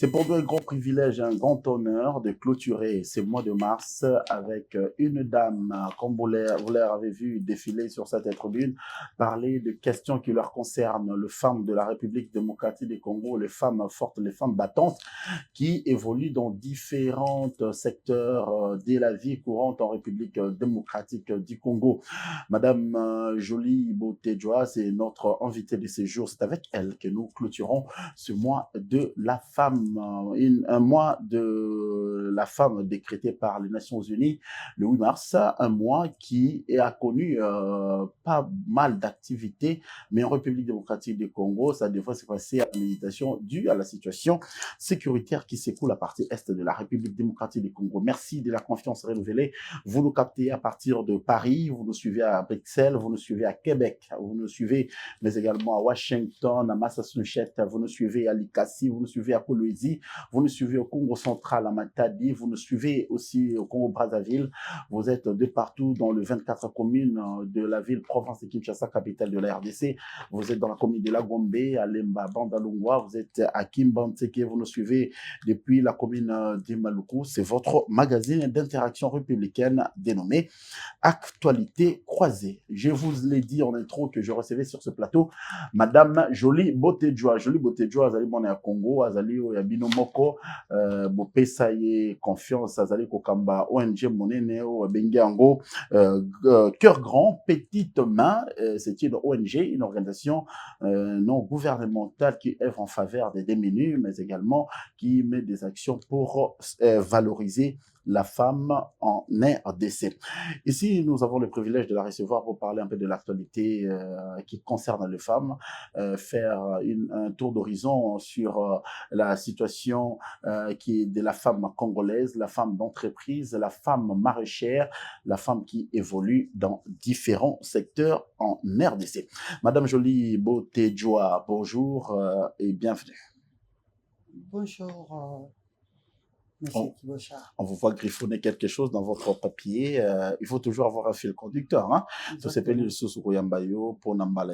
C'est pour nous un grand privilège, un grand honneur de clôturer ce mois de mars avec une dame, comme vous l'avez vu défiler sur cette tribune, parler de questions qui leur concernent, les femmes de la République démocratique du Congo, les femmes fortes, les femmes battantes, qui évoluent dans différents secteurs de la vie courante en République démocratique du Congo. Madame Jolie Botejoa, c'est notre invitée de ce jour. C'est avec elle que nous clôturons ce mois de la femme, un mois de la femme décrété par les Nations Unies le 8 mars, un mois qui a connu pas mal d'activités, mais en République démocratique du Congo, ça devrait se passer à la méditation due à la situation sécuritaire qui s'écoule à partir est de la République démocratique du Congo. Merci de la confiance renouvelée. Vous nous captez à partir de Paris, vous nous suivez à Bruxelles, vous nous suivez à Québec, vous nous suivez mais également à Washington, à Massachusetts, vous nous suivez à Likasi, vous nous suivez à Kolwezi, vous nous suivez au Congo central, à Matadi, vous nous suivez aussi au Congo Brazzaville. Vous êtes de partout dans les 24 communes de la ville province de Kinshasa, capitale de la RDC. Vous êtes dans la commune de La Gombe, à Lemba, Bandalungwa, vous êtes à Kimbanteke, vous nous suivez depuis la commune d'Imaluku. C'est votre magazine d'interaction républicaine dénommé Actualité croisée. Je vous l'ai dit en intro que je recevais sur ce plateau Madame Jolie Botejoa. Jolie Botejoa, azali mwana ya Congo, azali ya bino moko, bopesa ye confiance, azali kokamba ONG monene o bengi yango Cœur Grand, Petite Main. C'est une ONG, une organisation non gouvernementale qui œuvre en faveur des démunis, mais également qui met des actions pour valoriser la femme en RDC. Ici, nous avons le privilège de la recevoir pour parler un peu de l'actualité qui concerne les femmes, faire un tour d'horizon sur la situation qui est de la femme congolaise, la femme d'entreprise, la femme maraîchère, la femme qui évolue dans différents secteurs en RDC. Madame Jolie Botejoa, bonjour et bienvenue. Bonjour. Monsieur Kibocha. On vous voit griffonner quelque chose dans votre papier. Il faut toujours avoir un fil conducteur. Hein? Tout s'appelle le sous Yambayo pour Nambala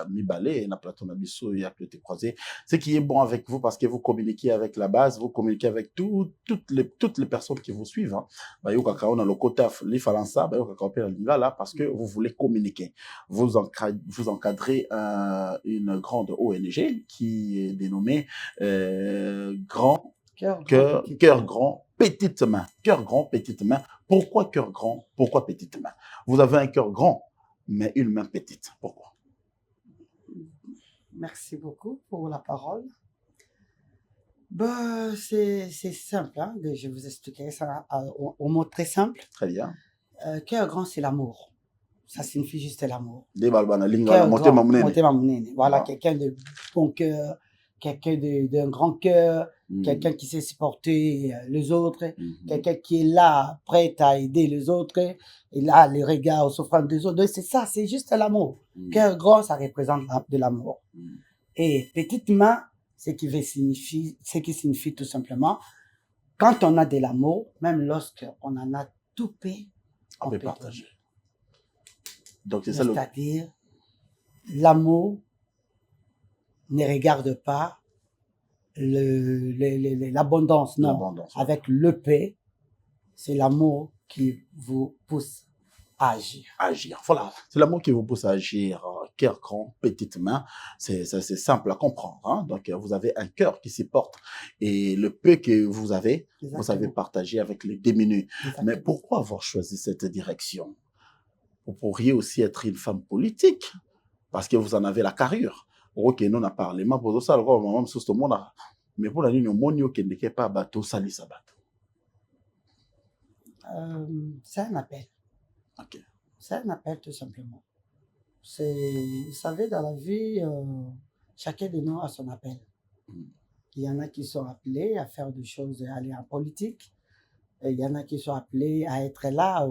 Mibale, na plateau Nabiso et Actualité croisée. Ce qui est bon avec vous parce que vous communiquez avec la base, vous communiquez avec toutes les personnes qui vous suivent. Hein? Bayo kakao na lokotaf, li falansa, bayo kakao pe là parce que vous voulez communiquer. Vous encadrez une grande ONG qui est dénommée Cœur Grand, Petite Main. Cœur Grand, Petite Main. Pourquoi Cœur Grand? Pourquoi Petite Main? Vous avez un cœur grand, mais une main petite. Pourquoi? Merci beaucoup pour la parole. Bah, c'est simple, hein? Je vous expliquerai ça au mot très simple. Très bien. Cœur grand, c'est l'amour. Ça signifie juste l'amour. Voilà, quelqu'un de bon cœur, quelqu'un d'un grand cœur, quelqu'un qui sait supporter les autres, quelqu'un qui est là, prêt à aider les autres, et là, les regards aux souffrances des autres. C'est ça, c'est juste l'amour. Cœur grand, ça représente de l'amour. Et petite main, ce qui signifie tout simplement, quand on a de l'amour, même lorsqu'on en a tout peu, on peut partager. Donc, c'est ça c'est-à-dire, l'amour ne regarde pas l'abondance, non. L'abondance. Avec le paix, c'est l'amour qui vous pousse à agir. Agir, voilà. C'est l'amour qui vous pousse à agir. Cœur grand, petite main, c'est simple à comprendre. Hein? Donc, vous avez un cœur qui s'y porte. Et le peu que vous avez partagé avec les démunis. Exactement. Mais pourquoi avoir choisi cette direction? Vous pourriez aussi être une femme politique, parce que vous en avez la carrure. Ok, nous on a parlé, mais pour ça, mais pour la nuit, on ne pas bateau, sali sabat. C'est un appel. Ok. C'est un appel tout simplement. Vous savez, dans la vie, chacun de nous a son appel. Il y en a qui sont appelés à faire des choses et aller en politique. Et il y en a qui sont appelés à être là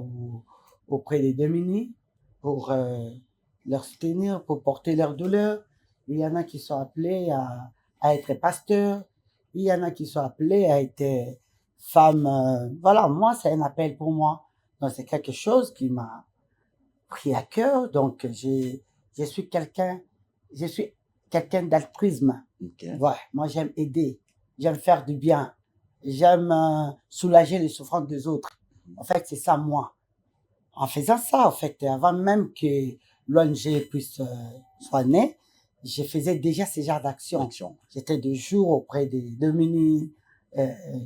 auprès des démunis pour leur soutenir, pour porter leur douleur. Il y en a qui sont appelés à être pasteurs. Il y en a qui sont appelés à être femmes. Voilà, moi, c'est un appel pour moi. Donc, c'est quelque chose qui m'a pris à cœur. Donc, je suis quelqu'un d'altruisme. Okay. Ouais, moi, j'aime aider. j'aime faire du bien, j'aime soulager les souffrances des autres. En fait, c'est ça, moi. En faisant ça, en fait, avant même que l'ONG puisse soit née, je faisais déjà ce genre d'action. J'étais de jour auprès des démunis,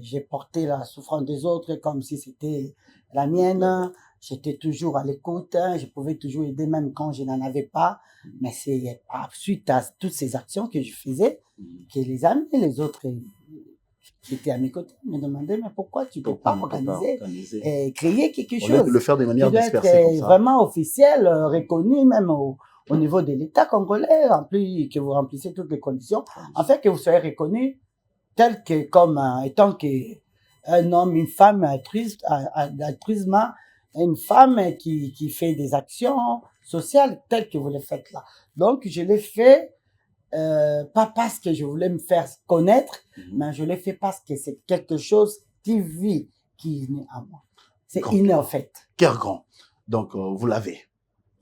j'ai porté la souffrance des autres comme si c'était la mienne. J'étais toujours à l'écoute, je pouvais toujours aider même quand je n'en avais pas. Mais c'est suite à toutes ces actions que je faisais que les amis, les autres qui étaient à mes côtés me demandaient mais pourquoi tu ne peux pas organiser et créer quelque chose. Le faire de manière dispersée être comme ça. Vraiment officiel, reconnu même au niveau de l'État congolais, rempli, que vous remplissez toutes les conditions, en fait que vous soyez reconnu tel que comme étant un homme, une femme altruisme, une femme qui fait des actions sociales telles que vous les faites là. Donc je l'ai fait pas parce que je voulais me faire connaître, mais je l'ai fait parce que c'est quelque chose qui vit, qui est né à moi. C'est inné en fait. Cœur grand. Donc vous l'avez.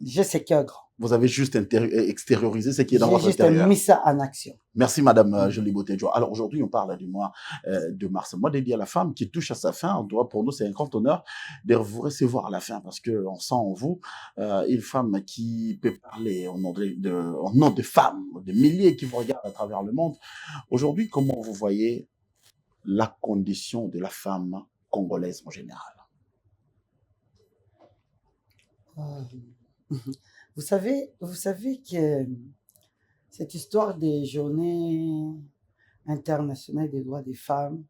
Je sais cœur grand. Vous avez juste extériorisé ce qui est dans votre intérieur. J'ai juste mis ça en action. Merci Madame Jolie Botejo. Alors aujourd'hui, on parle du mois de mars. Mois dédié à la femme qui touche à sa fin. Pour nous, c'est un grand honneur de vous recevoir à la fin parce qu'on sent en vous une femme qui peut parler au nom de femmes, de milliers qui vous regardent à travers le monde. Aujourd'hui, comment vous voyez la condition de la femme congolaise en général? Vous savez que cette histoire des journées internationales des droits des femmes,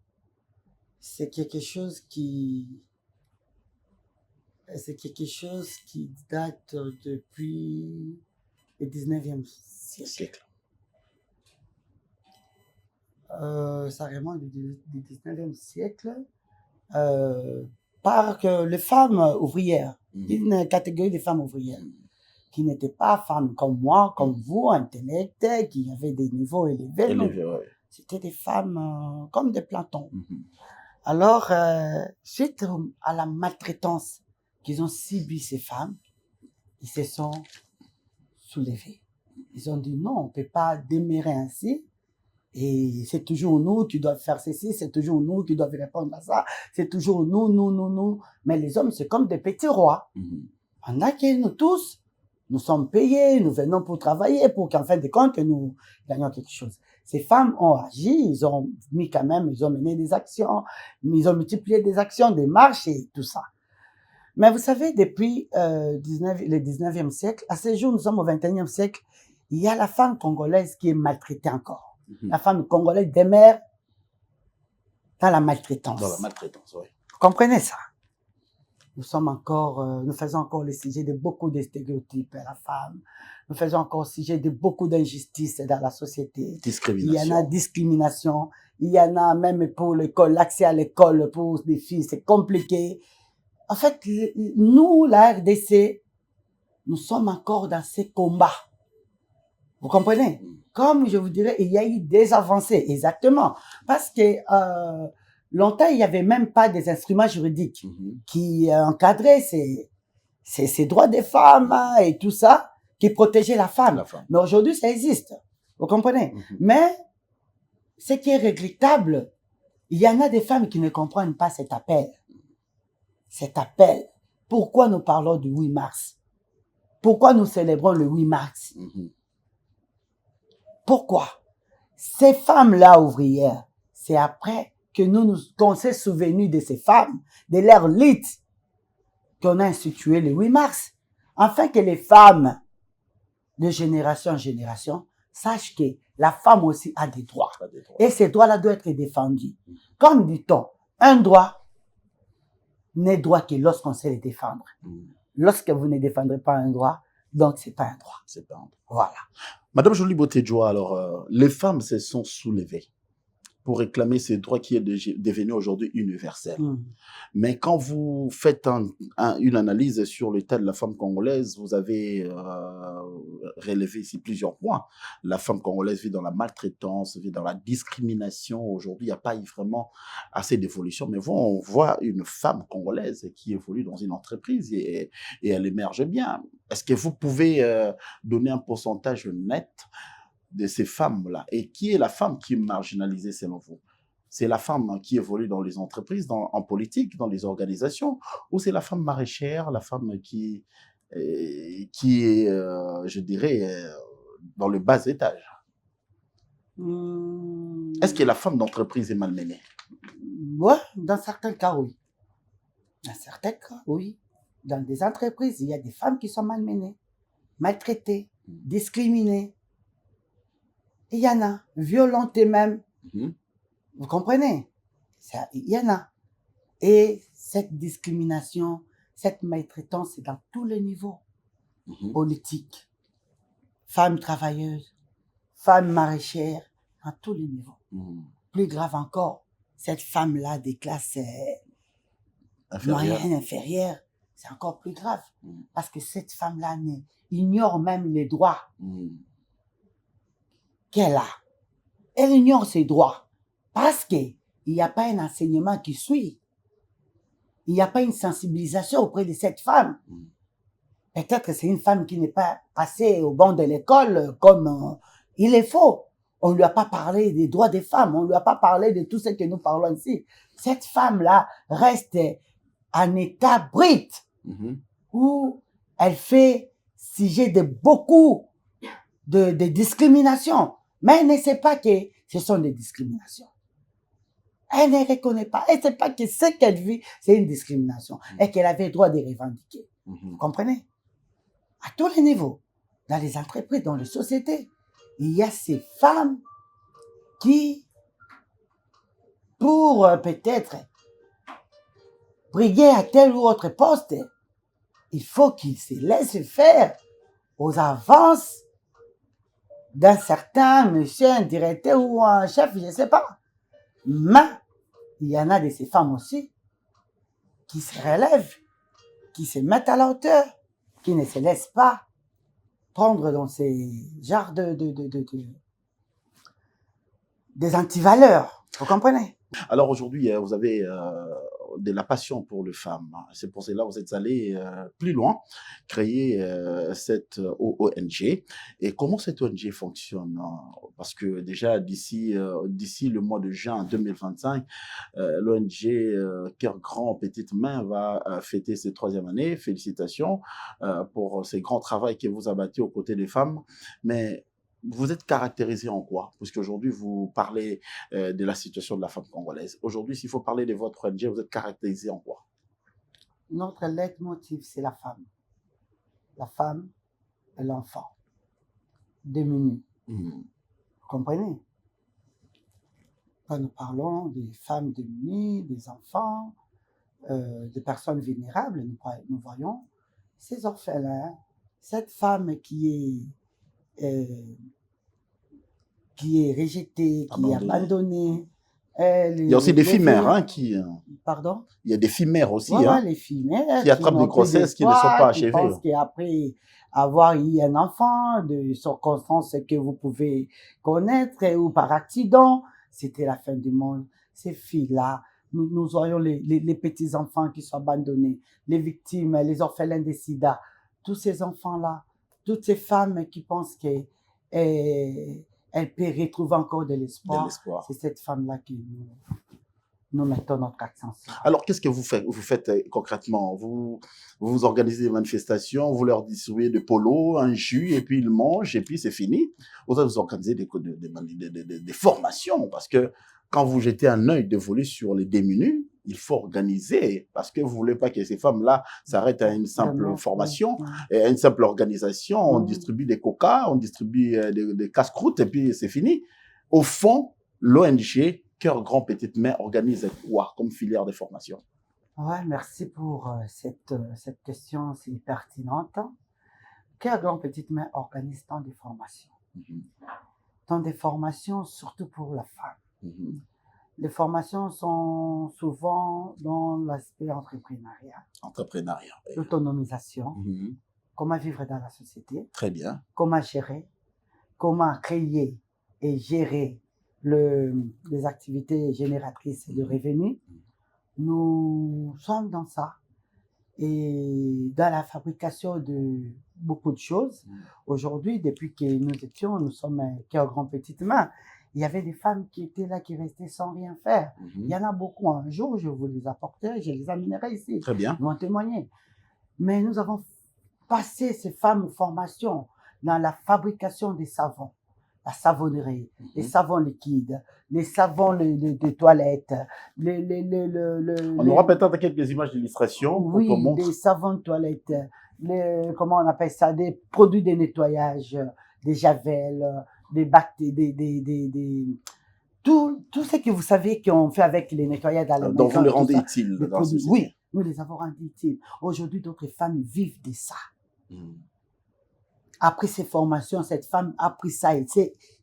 c'est quelque chose qui date depuis le 19e siècle. Ça remonte du 19e siècle par les femmes ouvrières, une catégorie de femmes ouvrières qui n'étaient pas femmes comme moi, comme vous, intellectuelles, qui avaient des niveaux élevés. Ouais. C'était des femmes comme des plantons. Alors, suite à la maltraitance qu'ils ont subi ces femmes, ils se sont soulevés. Ils ont dit non, on ne peut pas demeurer ainsi. Et c'est toujours nous qui doivent faire ceci, c'est toujours nous qui doivent répondre à ça, c'est toujours nous. Mais les hommes, c'est comme des petits rois. On a que nous tous, nous sommes payés, nous venons pour travailler, pour qu'en fin de compte, nous gagnons quelque chose. Ces femmes ont agi, ils ont mené des actions, ils ont multiplié des actions, des marches et tout ça. Mais vous savez, depuis le 19e siècle, à ce jour, nous sommes au 21e siècle, il y a la femme congolaise qui est maltraitée encore. La femme congolaise demeure dans la maltraitance. Dans la maltraitance, oui. Vous comprenez ça? Nous faisons encore le sujet de beaucoup de stéréotypes à la femme. Nous faisons encore le sujet de beaucoup d'injustices dans la société. Discrimination. Il y en a discrimination. Il y en a même pour l'école, l'accès à l'école pour les filles, c'est compliqué. En fait, nous, la RDC, nous sommes encore dans ces combats. Vous comprenez? Comme je vous dirais, il y a eu des avancées, exactement. Parce que longtemps, il n'y avait même pas des instruments juridiques qui encadraient ces droits des femmes et tout ça, qui protégeaient la femme. Mais aujourd'hui, ça existe. Vous comprenez? Mais ce qui est regrettable, il y en a des femmes qui ne comprennent pas cet appel. Cet appel. Pourquoi nous parlons du 8 mars? Pourquoi nous célébrons le 8 mars? Pourquoi? Ces femmes-là ouvrières, c'est après que qu'on s'est souvenu de ces femmes, de leur lutte, qu'on a institué le 8 mars, afin que les femmes, de génération en génération, sachent que la femme aussi a des droits. Et ces droits-là doivent être défendus. Comme dit-on, un droit n'est droit que lorsqu'on sait le défendre. Lorsque vous ne défendrez pas un droit, donc c'est pas un droit. C'est pas un droit. Voilà. Madame Jolie Botejo, alors, les femmes se sont soulevées pour réclamer ces droits qui est devenu aujourd'hui universel. Mais quand vous faites une analyse sur l'état de la femme congolaise, vous avez relevé ici plusieurs points. La femme congolaise vit dans la maltraitance, vit dans la discrimination. Aujourd'hui, il n'y a pas vraiment assez d'évolution. Mais on voit une femme congolaise qui évolue dans une entreprise et elle émerge bien. Est-ce que vous pouvez donner un pourcentage net de ces femmes-là? Et qui est la femme qui est marginalisée selon vous? c'est la femme qui évolue dans les entreprises, en politique, dans les organisations, ou c'est la femme maraîchère, la femme qui est, je dirais, dans le bas étage? Est-ce que la femme d'entreprise est malmenée? Ouais, dans certains cas, oui. Dans certains cas, oui. Dans des entreprises, il y a des femmes qui sont malmenées, maltraitées, discriminées. Il y en a, violentées même. Vous comprenez? Il y en a. Et cette discrimination, cette maltraitance, c'est dans tous les niveaux. Politique, femmes travailleuses, femmes maraîchères, à tous les niveaux. Plus grave encore, cette femme-là des classes moyennes, inférieures, c'est encore plus grave. Parce que cette femme-là ignore même les droits qu'elle a. Elle ignore ses droits parce qu'il n'y a pas un enseignement qui suit. Il n'y a pas une sensibilisation auprès de cette femme. Peut-être que c'est une femme qui n'est pas passée au banc de l'école comme il est faux. On ne lui a pas parlé des droits des femmes. On ne lui a pas parlé de tout ce que nous parlons ici. Cette femme-là reste en état brut où elle fait sujet de beaucoup de discriminations. Mais elle ne sait pas que ce sont des discriminations. Elle ne reconnaît pas. Elle ne sait pas que ce qu'elle vit, c'est une discrimination et qu'elle avait le droit de revendiquer. Vous comprenez? À tous les niveaux, dans les entreprises, dans les sociétés, il y a ces femmes qui, pour peut-être briguer à tel ou autre poste, il faut qu'ils se laissent faire aux avances d'un certain monsieur, un directeur ou un chef, je ne sais pas. Mais il y en a de ces femmes aussi qui se relèvent, qui se mettent à la hauteur, qui ne se laissent pas prendre dans ces genres des antivaleurs. Vous comprenez? Alors aujourd'hui, vous avez de la passion pour les femmes. C'est pour cela que vous êtes allé plus loin, créer cette ONG. Et comment cette ONG fonctionne? Parce que déjà, d'ici le mois de juin 2025, l'ONG Cœur Grand Petite Main va fêter ses 3e année. Félicitations pour ce grand travail que vous abattez aux côtés des femmes. Mais vous êtes caractérisé en quoi? Parce qu'aujourd'hui, vous parlez de la situation de la femme congolaise. Aujourd'hui, s'il faut parler de votre ONG, vous êtes caractérisé en quoi? Notre leitmotiv, c'est la femme. La femme et l'enfant. Démunis. Vous comprenez? Quand nous parlons des femmes démunies, des enfants, des personnes vulnérables, nous voyons ces orphelins, cette femme qui est rejetée, qui est abandonnée. Il y a aussi des filles mères qui... Pardon? Il y a des filles mères aussi les filles mères qui attrapent des grossesses qui ne sont pas achevées. Je pense qu'après avoir eu un enfant, de circonstances que vous pouvez connaître ou par accident, c'était la fin du monde. Ces filles-là, nous voyons les petits-enfants qui sont abandonnés, les victimes, les orphelins de sida, tous ces enfants-là, toutes ces femmes qui pensent qu'elles peuvent retrouver encore de l'espoir. C'est cette femme-là qui nous mettons notre accent sur. Alors, qu'est-ce que vous faites? Vous faites concrètement? Vous organisez des manifestations, vous leur distribuez des polos, un jus, et puis ils mangent, et puis c'est fini. Vous organisez des formations, parce que quand vous jetez un œil dévolu sur les démunis, il faut organiser, parce que vous ne voulez pas que ces femmes-là s'arrêtent à une simple formation, et à une simple organisation. On distribue des coca, on distribue des casse-croûtes, et puis c'est fini. Au fond, l'ONG Cœur Grand Petite Main organise quoi comme filière de formation? Ouais, merci pour cette question si pertinente. Cœur Grand Petite Main organise tant de formations. Tant de formations, surtout pour la femme. Les formations sont souvent dans l'aspect entrepreneurial. L'autonomisation. Comment vivre dans la société. Très bien. Comment gérer. Comment créer et gérer les activités génératrices de revenus. Nous sommes dans ça. Et dans la fabrication de beaucoup de choses. Aujourd'hui, depuis que nous sommes Cœur Grand Petite Main, il y avait des femmes qui étaient là, qui restaient sans rien faire. Il y en a beaucoup. Un jour, je vous les apporterai, je les amènerai ici. Très bien. Ils vont témoigner. Mais nous avons passé ces femmes en formation dans la fabrication des savons, la savonnerie, les savons liquides, les savons de toilette, On aura peut-être quelques images d'illustration pour oui, qu'on montre. des savons de toilette, comment on appelle ça, des produits de nettoyage, des javels, des bactéries, tout ce que vous savez qu'on fait avec les nettoyages dans les maisons. Donc vous les rendez utiles dans la société. Oui, nous les avons rendus utiles. Aujourd'hui, d'autres femmes vivent de ça. Après ces formations, cette femme a pris ça,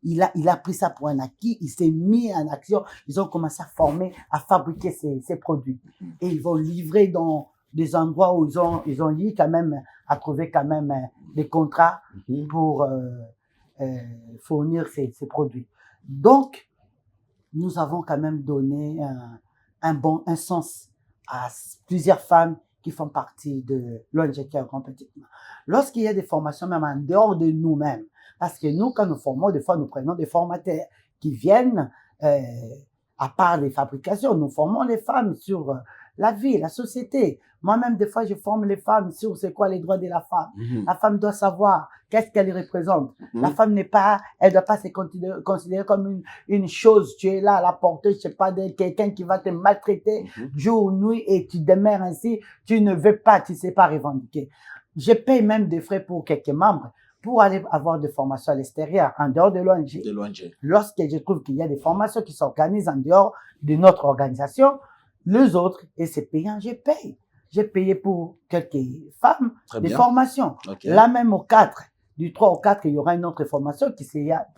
il a pris ça pour un acquis, il s'est mis en action, ils ont commencé à former, à fabriquer ces produits. Et ils vont livrer dans des endroits où ils ont eu quand même, à trouver quand même des contrats pour fournir ces produits. Donc, nous avons quand même donné un sens à plusieurs femmes qui font partie de l'ONG Cœur Grand Petitement. Lorsqu'il y a des formations, même en dehors de nous-mêmes, parce que nous, quand nous formons, des fois, nous prenons des formateurs qui viennent, à part les fabrications, nous formons les femmes sur la vie, la société. Moi-même, des fois, je forme les femmes sur c'est quoi les droits de la femme. La femme doit savoir qu'est-ce qu'elle représente. La femme elle doit pas se considérer comme une chose. Tu es là à la portée, je sais pas, de quelqu'un qui va te maltraiter jour, nuit, et tu demeures ainsi. Tu ne veux pas, tu sais pas revendiquer. Je paye même des frais pour quelques membres pour aller avoir des formations à l'extérieur, en dehors de l'ONG. Lorsque je trouve qu'il y a des formations qui s'organisent en dehors de notre organisation, les autres, et c'est payant, je paye. J'ai payé pour quelques femmes des formations. Là même au 4, du 3 au 4, il y aura une autre formation qui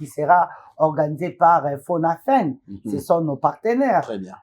sera organisée par Fonafen. Ce sont nos partenaires. Très bien.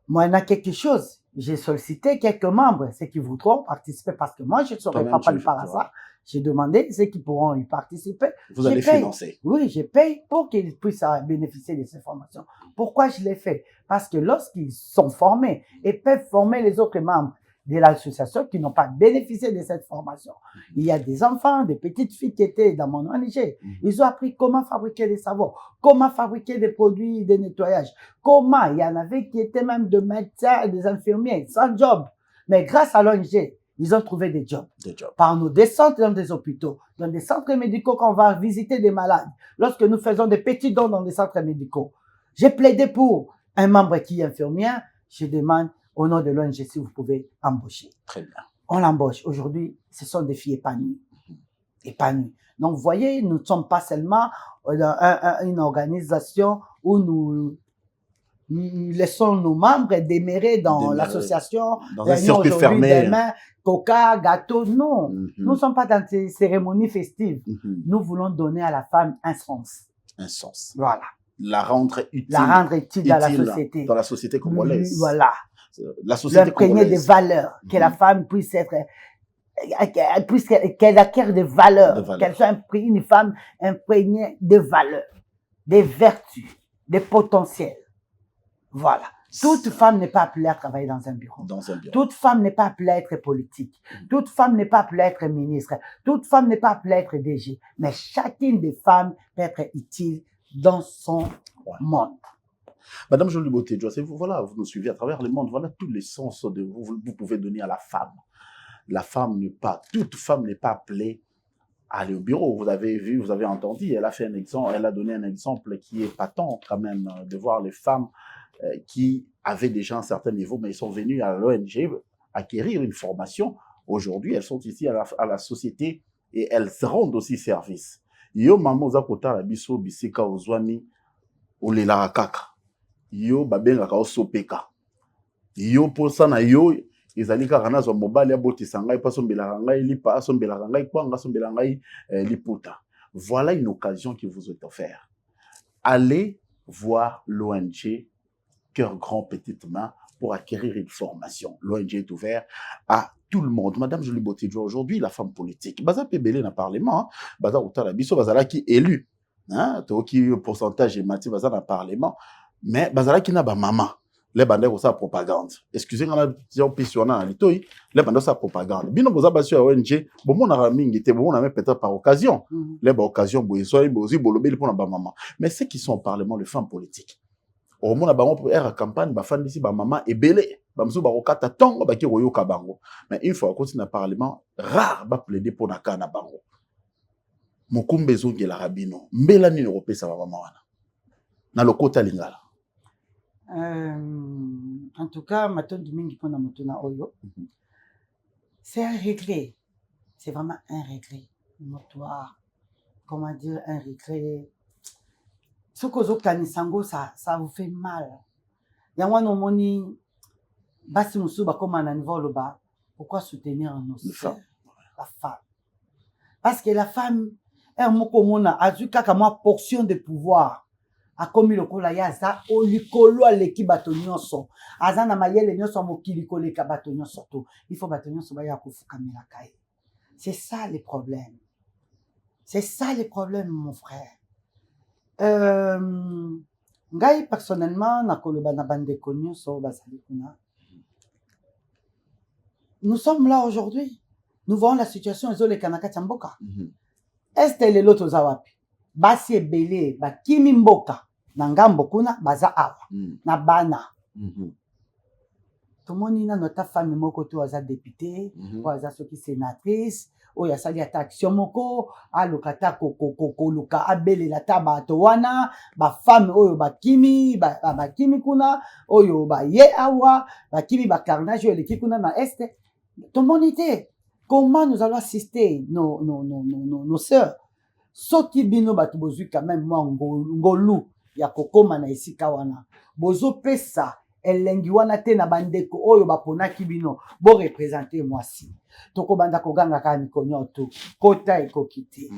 Moi, il y en a quelque chose. J'ai sollicité quelques membres, ceux qui voudront participer, parce que moi, je ne saurais pas parler par hasard. J'ai demandé ceux qui pourront y participer. Vous allez financer. Oui, je paye pour qu'ils puissent bénéficier de ces formations. Pourquoi je l'ai fait? Parce que lorsqu'ils sont formés et peuvent former les autres membres de l'association qui n'ont pas bénéficié de cette formation. Il y a des enfants, des petites filles qui étaient dans mon ONG. Ils ont appris comment fabriquer des savons, comment fabriquer des produits de nettoyage, comment. Il y en avait qui étaient même de médecins et des infirmiers, sans job. Mais grâce à l'ONG, ils ont trouvé des jobs. Par nos descentes dans des hôpitaux, dans des centres médicaux quand on va visiter des malades. Lorsque nous faisons des petits dons dans des centres médicaux. J'ai plaidé pour un membre qui est infirmière. Je demande au nom de l'ONG si vous pouvez embaucher. Très bien. On l'embauche. Aujourd'hui, ce sont des filles épanouies. Épanouies. Donc, vous voyez, nous ne sommes pas seulement une organisation où nous laissons nos membres demeurer dans l'association. Dans un circuit fermé. Demain, coca, gâteau. Non. Nous ne sommes pas dans ces cérémonies festives. Nous voulons donner à la femme un sens. Un sens. Voilà. La rendre utile. La rendre utile dans la société. Dans la société congolaise. Voilà. La société congolaise. Des valeurs. Que la femme puisse être, qu'elle acquiert des valeurs. Qu'elle soit une femme imprégnée de valeurs, des vertus, des potentiels. Voilà. Toute femme n'est pas appelée à travailler dans un bureau. Toute femme n'est pas appelée à être politique. Toute femme n'est pas appelée à être ministre. Toute femme n'est pas appelée à être DG. Mais chacune des femmes peut être utile dans son monde. Madame Jolie Beauté, voilà, vous nous suivez à travers le monde. Voilà tous les sens que vous pouvez donner à la femme. Toute femme n'est pas appelée à aller au bureau. Vous avez vu, vous avez entendu, elle a donné un exemple qui est patent quand même, de voir les femmes qui avaient déjà un certain niveau, mais ils sont venus à l'ONG acquérir une formation. Aujourd'hui, elles sont ici à la société et elles rendent aussi service. Yo maman zakota la biso bisika ozwami olela kaka. Yo babengaka osopeka. Yo posa na yo ezali kaka na zo mobali abotisa ngai pa sombelaka ngai lipa sombelaka ngai kwanga sombelaka ngai liputa. Voilà une occasion qui vous est offerte. Allez voir l'ONG Cœur Grand Petite Main pour acquérir une formation. L'ONG est ouvert à tout le monde. Madame Jolie Beauté, aujourd'hui, la femme politique. Baza Pébélé dans le Parlement, Baza Outalabiso, Bazala qui est élu. Qui pourcentage est mati, Baza dans le Parlement. Mais Bazala qui n'a pas maman. les bandits ont sa propagande. Excusez-moi, on peut sur un les bandits ont sa propagande. Bien nous avons sur ONG, bon on a mingi te bon on a même peut-être par occasion. Les occasions bon ils aussi bolobé pour na ba maman. Mais ceux qui sont au parlement les femmes politiques. Au moins ba pour faire campagne ba fan ici ba maman et belé. Ba mso ba okata tongo ba ki royo kabango. Mais une fois qu'on est dans le parlement rare ba plaider pour na kana bango. Mokumbe zongi la rabino. Mbela ni européen ça ba maman wana. Na lokota lingala. En tout cas, matondi mingi pona motuna oyo. C'est un regret. C'est vraiment un regret. Notoire. Comment dire, un regret. Ce que vous kanisango, ça vous fait mal. Yangwa no moni, basi musuba comme un niveau le bas. Pourquoi soutenir nos sœurs? La femme. Parce que la femme, elle m'a dit kaka moi portion de pouvoir. A komi lokola ya za olikolo aleki bato nyonso aza na mayele nyonso mokili koleka bato nyonso to il faut bato nyonso ba ya kofukamela kai. C'est ça le problème. C'est ça le problème mon frère. Ngai personnellement na koloba na bande konyo so basali kuna. Nous sommes là aujourd'hui. Nous voyons la situation ezole kanaka tsamboka. Est le loto zawapi. Basi ebele ba kimi mboka. Na ngambo kuna baza awa na bana tomoni na nota femme moko to aza député ou aza soki sénatrice oyo asali ata action moko alokata kokoluka abelela ta bato wana bafemme oyo bakimi kuna oyo baye awa bakimi bacarnage oyo eleki kuna na este tomoni te comment nous allons assister nos sœurs soki bino bato bozwi quand même mwa ngolu ya kokoma na esika wana bozo pesa elengi wana te na bandeko oyo baponaki bino bo représenter mwasi toko banda koganga ka mikonyo to kota ekokite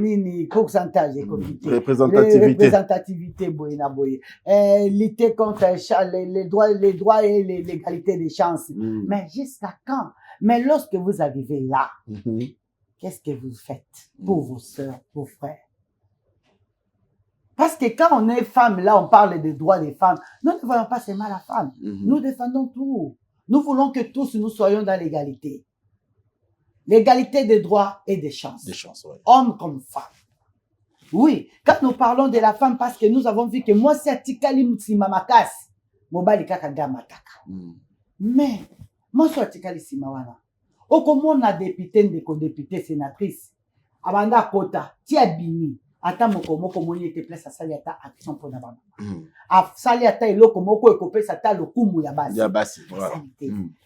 nini pourcentage ekokite représentativité boye na boye lutter contre les droits et l'égalité des chances mais jusqu'à quand? Mais lorsque vous arrivez là qu'est-ce que vous faites pour vos sœurs, vos frères? Parce que quand on est femme, là, on parle des droits des femmes. Nous ne voyons pas seulement la femme. Nous défendons tout. Nous voulons que tous nous soyons dans l'égalité. L'égalité des droits et des chances. Des chances, oui. Hommes comme femmes. Oui, quand nous parlons de la femme, parce que nous avons vu que moi, c'est Tikali Mutsimamakas. Mobali Kakanda Mataka. Mais, moi, c'est Tikali Simawana. Au comment on a député, député, sénatrice. Abanda Kota, Tiabini. Ata moko moni ete place asali ata action pour na bana. Asali ata eloko moko ekopesa ata lokumu ya basi. Ya basi, voilà.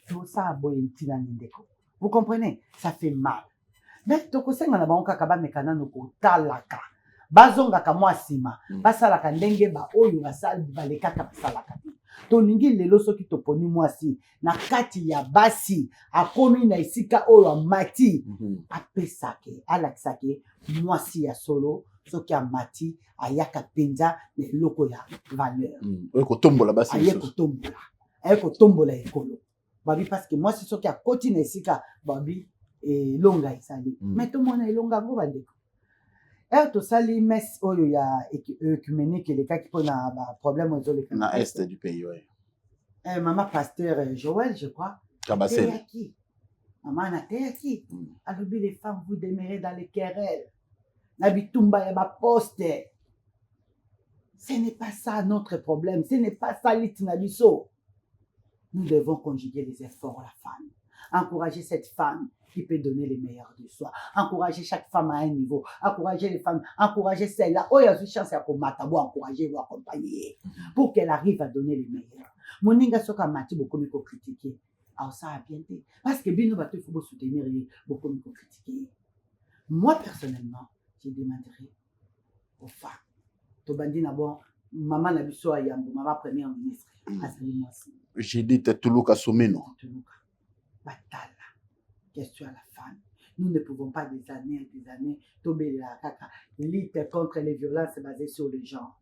Tout ça boye ntina ndeko. Vous comprenez? Ça fait mal. Mais toko senga na bango kaka ba mekana no ko talaka. Bazonga ka mwa sima. Basala ka ndenge ba oyo basali balekaka basalaka. Toningi lelo soki toponi mwasi na kati ya basi akomi na esika oyo amati apesake alakisake mwasi ya solo soki amati ayaka penza na eloko ya valeur kotombola basi kotombola ekolo babi parce que mwasi soki akoti na esika babi elonga esali mais tomona elonga ngo bandeko tosali messe oyo ya œcuménique elekaki mpona baproblème ezoleka na est du pays, oui. Maman pasteur Joël, je crois. Teyaki. Maman na teyaki. Alobi les femmes, vous demeurez dans les querelles. Nabitumba ya ba poste. Ce n'est pas ça notre problème. Ce n'est pas ça l'itinabiso. Nous devons conjuguer les efforts la femme. Encourager cette femme qui peut donner le meilleur de soi. Encourager chaque femme à un niveau. Encourager les femmes. Encourager celle-là. Oh, il y a une chance à encourager ou accompagner. Pour qu'elle arrive à donner le meilleur. Moninga soka mati beaucoup me critiquer. Alors ça a bien été. Parce que bino bateau il faut soutenir beaucoup me critiquer. Moi personnellement, je demanderai aux femmes. Tobandi na bon maman na biso ayambo, maman première ministre. Azali mwasi. J'ai dit Tuluka Someno. Tuluka. Batala. Question à la femme. Nous ne pouvons pas des années, tomber la caca. Lutte contre les violences basées sur le genre.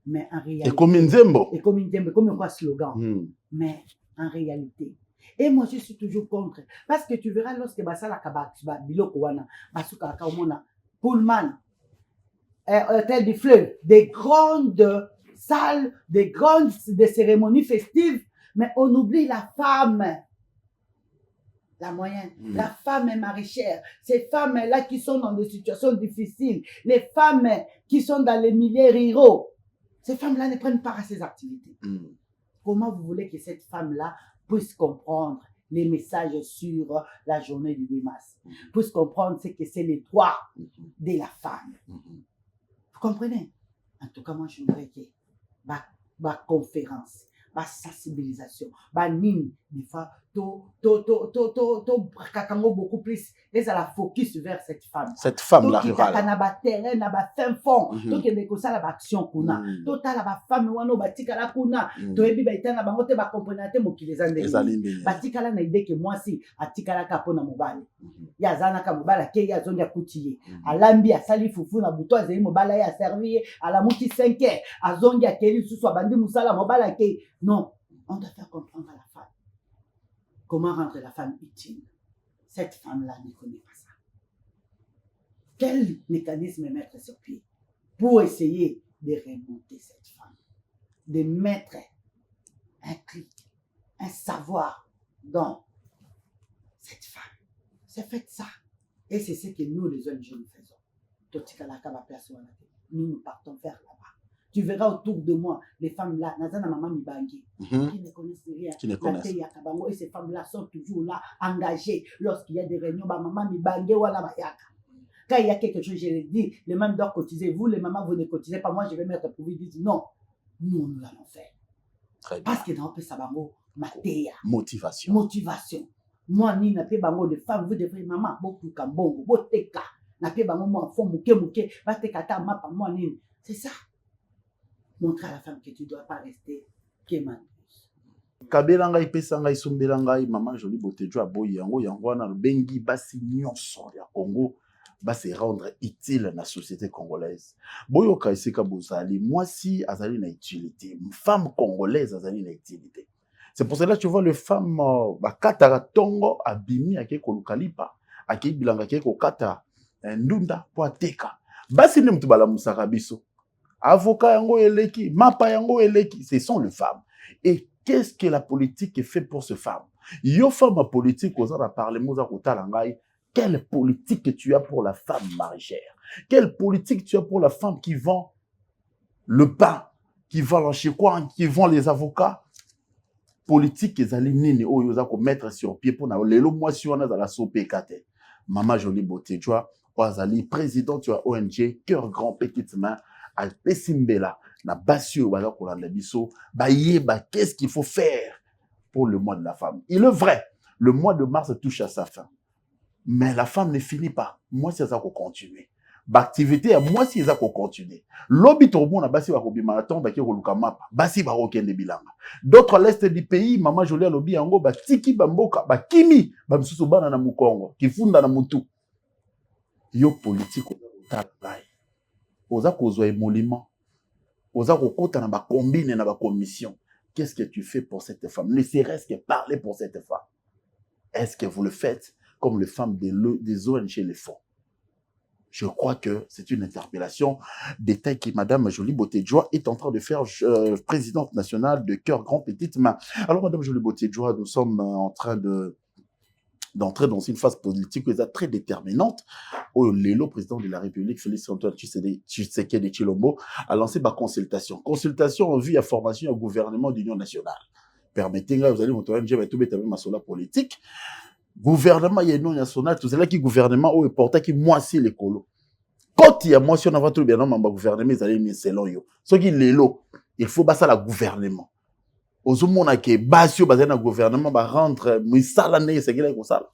Mais en réalité. Et comme une zembo. Et comme une zembo, comme un slogan. Mais en réalité. Et moi, je suis toujours contre. Parce que tu verras lorsque Basala Kabak, Biloko Wana, Basuka Kaumona, Pullman, Hôtel du Fleuve, des grandes salles, des grandes des cérémonies festives, mais on oublie la femme. La moyenne. La femme est maraîchère. Ces femmes-là qui sont dans des situations difficiles, les femmes qui sont dans les milieux ruraux, ces femmes-là ne prennent pas à ces activités. Comment vous voulez que cette femme-là puisse comprendre les messages sur la journée du 8 mars, puisse comprendre ce que c'est les droits de la femme? Vous comprenez? En tout cas, moi, je voudrais que ma conférence, ma sensibilisation, ma ligne, des fois, kakango beaucoup plus, et ça la focus vers cette femme. Cette femme-là rurale. Donc, il y a terrain, il y a fin fond. Donc, il y a ça la action kuna. Donc, il y a femme, il y a batika la kuna. Donc, il y a bangote ba comprenate mo kilezande. Batika la na idée que moi si atika la kapona mobali. Ya zana ka mobala ke ya zonga kutiye. Alambi asali fufu na buto azeli mobala ya servir à la muti 5 heures. Azongi akeli susu abandi musala mobala ke. Non, on doit faire comprendre à la femme. Comment rendre la femme utile? Cette femme-là ne connaît pas ça. Quel mécanisme mettre sur pied pour essayer de remonter cette femme? De mettre un clic, un savoir dans cette femme. C'est fait ça. Et c'est ce que nous, les jeunes jeunes, faisons. Nous partons vers là-bas. Tu verras autour de moi les femmes là, Nazana maman Mibangi, qui ne connaissent rien. Qui ne connaissent. Et ces femmes-là sont toujours là, engagées. Lorsqu'il y a des réunions, maman Mibangi, voilà Bayaka. Quand il y a quelque chose, je le dis, les mamans doivent cotiser. Vous, les mamans, vous ne cotisez pas. Moi, je vais mettre pour vous dire non. Nous allons faire. Très bien. Parce que dans le Sabango, Matéa. Motivation. Motivation. Moi, ni n'a pas bango de femmes, vous devrez, maman, beaucoup kambongo, boteka. N'a pas bango, moi, fond, mouké, bateka ta mapa, moi, ni. C'est ça. Montrer à la femme que tu ne dois pas rester Kéman. Kabela ngai pesa ngai sombela ngai maman Jolie Botejo aboyi yango wana bengi basi nyonso ya Congo basi rendre utile na société congolaise. Boyo ka esika bozali mwasi azali na utilité, femme congolaise azali na utilité. C'est pour cela que tu vois les femmes bakata tongo abimi ake kolukalipa ake bilanga ake kokata ndunda po ateka. Basi ne mtu bala musaka biso. Avocat yango eleki, mapa yango eleki, ce sont les femmes. Et qu'est-ce que la politique fait pour ces femmes? Yo femme politique, aux a parlé, quelle politique tu as pour la femme maraîchère? Quelle politique tu as pour la femme qui vend le pain, qui vend l'enchikouan, qui vend les avocats? Politique, ils allaient nini, oh, ils allaient mettre sur pied pour les lots, moi, si on a dans la soupe kate. Maman Jolie Beauté, tu vois, Oazali, président, tu as ONG, cœur grand, petite main, al pesimbela na basio wala kolanda biso ba yeba qu'est-ce qu'il faut faire pour le mois de la femme. Il est vrai, le mois de mars touche à sa fin. Mais la femme ne finit pas. Moi c'est ça qu'on continue. L'activité à moi c'est ça qu'on continue. Lobby to bon na basi ba ko bimarathon ba ki ko luka mapa. Basi ba ko kende bilanga. D'autres à l'est du pays, maman Jolie lobby yango ba tiki ba mboka ba kimi ba msusu bana na mukongo, kifunda na mutu. Yo politique ta bai. Oza kozwa émolument, oza kokota na ba combine na ba commission. Qu'est-ce que tu fais pour cette femme? Ne serait-ce que parler pour cette femme. Est-ce que vous le faites comme les femmes des ONG le font? Je crois que c'est une interpellation détail que Madame Jolie Botejoa est en train de faire, présidente nationale de Cœur Grand Petite Main. Alors Madame Jolie Botejoa, nous sommes en train d'entrer dans une phase politique très déterminante où le président de la République, Félix-Antoine Tshisekedi Tshilombo, a lancé ma consultation. Consultation en vue à formation au gouvernement d'Union nationale. Permettez-moi, vous allez vous trouver un politique. Gouvernement Union nationale, tout cela qui gouvernement où est porté qui moi si les colos. Quand il y a moi si on a votre bien non, gouvernement ils allaient selon yo. Ce qui est l'eau, il faut passer à la gouvernement. Aux hommes on a que basio basé dans le gouvernement va rendre misala né c'est qu'il est comme ça.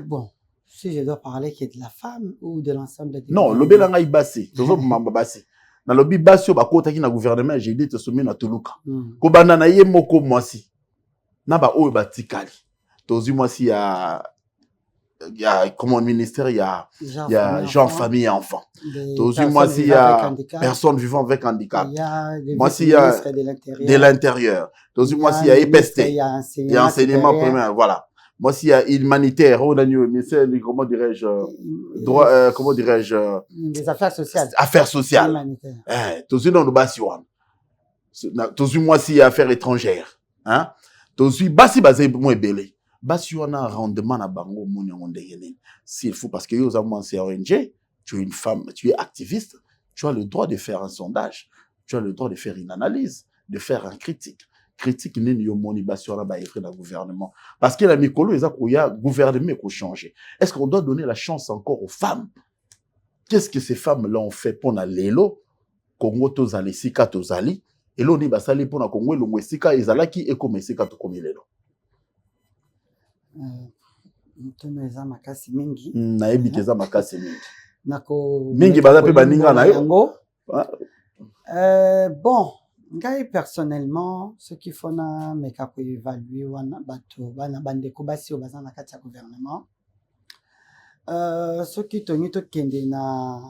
Bon, si je dois parler que de la femme ou de l'ensemble des... Non, le belanga il bassé, toujours mamba bassé. Dans le lobby basio ba kota ki na gouvernement j'ai dit te soumis na toluka. Ko bana na ye moko mwasi. Na ba o ba tikali. Tozi mwasi ya comment ministère il y a genre famille et enfant. Tozi mwasi il y a personnes vivant avec handicap. Moi si il y a de l'intérieur. Tozi mwasi il y a EPST. Il y a enseignement primaire, voilà. Moi, s'il y a humanitaire, comment dirais-je, droit, comment dirais-je, des affaires sociales. Affaires sociales. Humanitaire. Tous dans le Bassiouan. Tous moi, s'il y a affaires étrangères. Hein? Tous Bassi basé moi belé. Bassiouan a rendement à Bango, mon s'il faut, parce que c'est ONG, tu es une femme, tu es activiste, tu as le droit de faire un sondage, tu as le droit de faire une analyse, de faire un critique. Critique n'est ni au monibation là-bas dans le gouvernement. Parce que la Mikolo, il y a gouvernement qui a changé. Est-ce qu'on doit donner la chance encore aux femmes? Qu'est-ce que ces femmes-là ont fait pour la Lélo? Congo tozali, Sika tozali. Et l'on dit, basali pour la Congo, l'on Sika, Ezalaki, et comme Sika to comme Lélo. Toneza makasi mingi. Naebi teza makasi mingi. Nako. Mingi bazape baninga na yo. Bon. Ngai personnellement, ce qu'il faut na meka ko évaluer wana bato bana bandeko basi o bazana kati ya gouvernement. Ce qui toni to kende na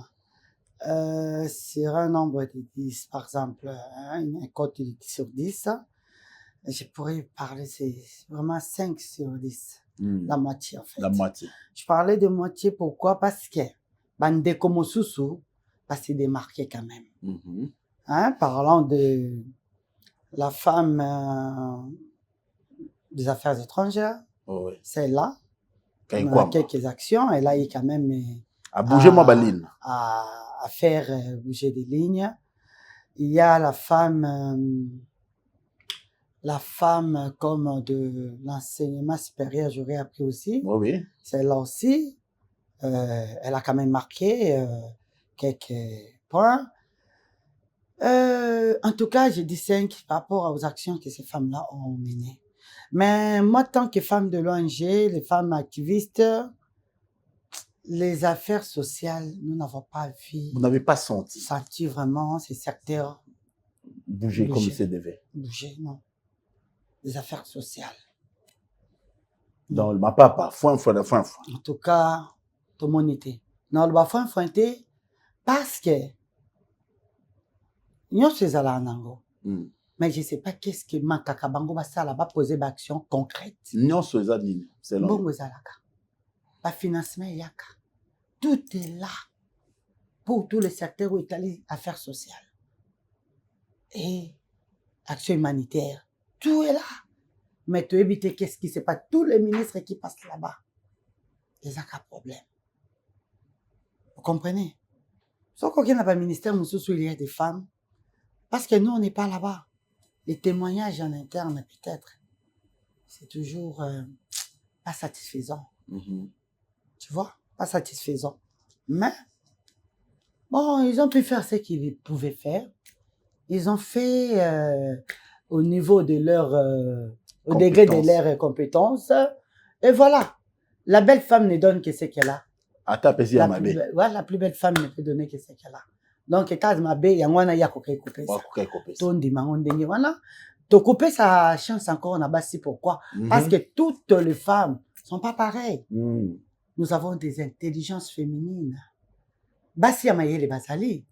sur un nombre de 10 par exemple, une cote de 10 sur 10, je pourrais parler c'est vraiment 5 sur 10. La moitié en fait. La moitié. Je parlais de moitié pourquoi? Parce que bandeko mosusu parce que démarqué quand même. Hein, parlant de la femme des affaires étrangères, oui. C'est là. On a quelques actions. Elle a eu quand même à bouger ma baline. À faire bouger des lignes. Il y a la femme comme de l'enseignement supérieur, j'aurais appris aussi. Oui. Celle-là aussi, elle a quand même marqué quelques points. En tout cas, je dis 5 par rapport aux actions que ces femmes-là ont menées. Mais moi, tant que femme de l'ONG, les femmes activistes, les affaires sociales, nous n'avons pas vu. Vous n'avez pas senti vraiment ces secteurs bouger comme il se devait. Bouger, non. Les affaires sociales. Dans le mapapa, foin. En tout cas, tout le monde était. Dans le foin, parce que nous sommes allés en Ango. Mais je ne sais pas qu'est-ce que Makaka Bango Bassa là-bas poser d'action concrète. Nous sommes allés. C'est là. Bongo Zalaka. Le financement Yaka. Tout est là pour tous les secteurs où il y a affaires sociales. Et action humanitaire. Tout est là. Mais tu évites qu'est-ce qui se passe. Tous les ministres qui passent là-bas. Ils n'ont pas de problème. Vous comprenez? Sauf qu'il n'y a pas de ministère, où il y a des femmes. Parce que nous, on n'est pas là-bas. Les témoignages en interne, peut-être, c'est toujours pas satisfaisant. Tu vois? Pas satisfaisant. Mais, bon, ils ont pu faire ce qu'ils pouvaient faire. Ils ont fait au niveau de leur... au degré de leurs compétences. Et voilà. La belle femme ne donne que ce qu'elle a. La plus belle femme ne peut donner que ce qu'elle a. Donc, quand ma belle, il y a un ya couper ça. Tondi mangondengi wana. To couper sa chance encore on a bassi pourquoi? Parce que toutes les femmes sont pas pareilles. Nous avons des intelligences féminines. Bassi amayele basali.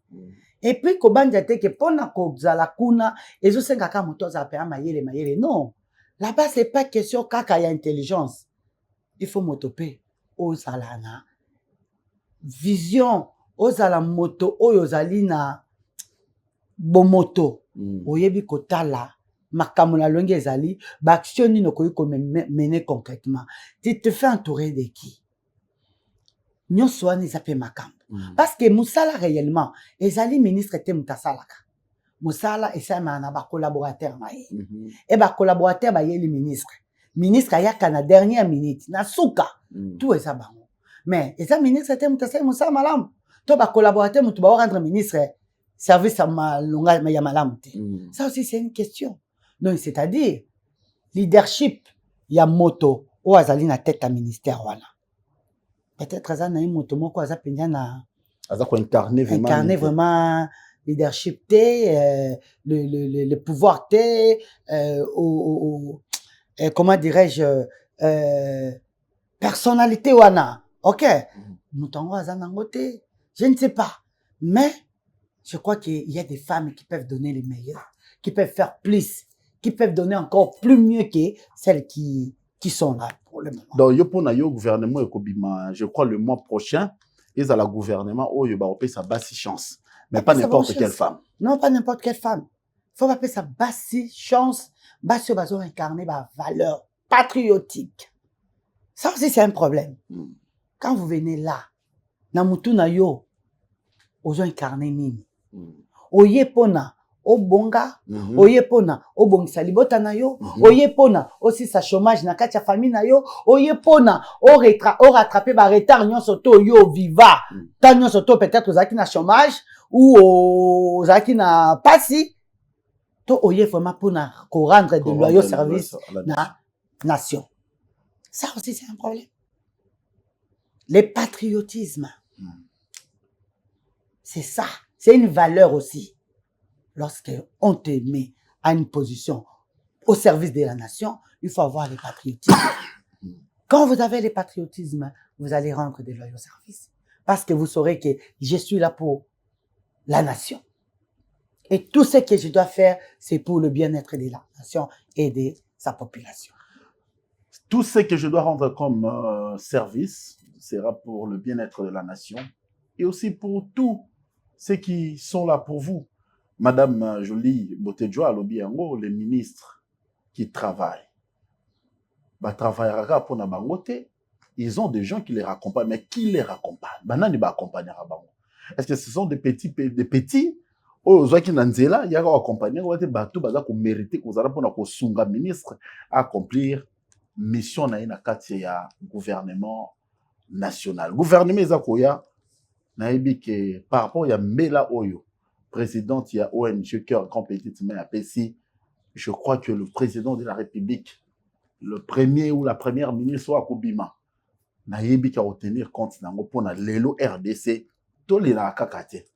Et puis kobanja teke pona kozala kuna ezo senga ka moto za pe amayele non. Là-bas c'est pas question kaka ya intelligence. Il faut motoper ozalana vision ozala moto oyo ozali na bomoto oyebi kotala makambo na longi ezali baaction nino koyi ko mener concrètement. Tu te fais entourer de qui? Nyonso wana eza pe makambo. Parce que musala réellement ezali ministre te mutasalaka. Musala esama na ba collaborateur na ye. Et ba collaborateur ba yeli ministre. Ministre ayaka na dernière minute na suka. Tout eza bango. Mais eza ministre te mutasala musala malamu. To ba collaborateur mutu ba rendre ministre service à malunga ya malamu te. Ça aussi c'est une question. Donc c'est-à-dire leadership ya moto o azali na tête à ministère wana. Peut-être azana na moto moko aza penya na aza ko incarner vraiment leadership te le pouvoir te comment dirais-je personnalité wana. OK. Mutongo azana ngote. Je ne sais pas. Mais je crois qu'il y a des femmes qui peuvent donner les meilleurs, qui peuvent faire plus, qui peuvent donner encore plus mieux que celles qui sont là pour le moment. Donc, yo pour yo gouvernement ekobima, je crois le mois prochain, ils ont le gouvernement où il va appeler sa basse chance. Mais pas n'importe quelle femme. Non, pas n'importe quelle femme. Il faut appeler sa basse chance. Basse bazo incarner ma valeur patriotique. Ça aussi, c'est un problème. Quand vous venez là, namutu na yo, ozo incarner nini. Oye pona, obonga, oye pona, obongisa libota na yo, oye pona, aussi sa chômage na kati ya famille na yo, oye pona, o rattraper ba retard nyonso to yo viva, ta nyonso to peut-être ozaki na chômage ou ozaki na pasi, to oye vraiment pona ko rendre de loyaux services na nation. Ça aussi c'est un problème. Le patriotisme, c'est ça, c'est une valeur aussi. Lorsqu'on te met à une position au service de la nation, il faut avoir le patriotisme. Quand vous avez le patriotisme, vous allez rendre des loyaux services. Parce que vous saurez que je suis là pour la nation. Et tout ce que je dois faire, c'est pour le bien-être de la nation et de sa population. Tout ce que je dois rendre comme service sera pour le bien-être de la nation et aussi pour tous ceux qui sont là pour vous. Madame Jolie Botejoa Alobiango, les ministres qui travaillent. Pour na bangote, ils ont des gens qui les raccompagnent, mais qui les raccompagnent? Banani ba accompagner bango. Est-ce que ce sont des petits oh qui nanzela ya ko accompagner ko te bato baza ko mériter ko zala pona ko sunga ministre accomplir mission na ina kati ya gouvernement national. Gouvernement ezakoya na yebi ke par rapport ya mbela oyo présidente, il y a ONG Cœur Grand Petite Main à Pessi. Je crois que le président de la République, le premier ou la première ministre, soit Koubima, n'a yebi qu'à retenir compte nango pour na lelo RDC, tout les la kakate.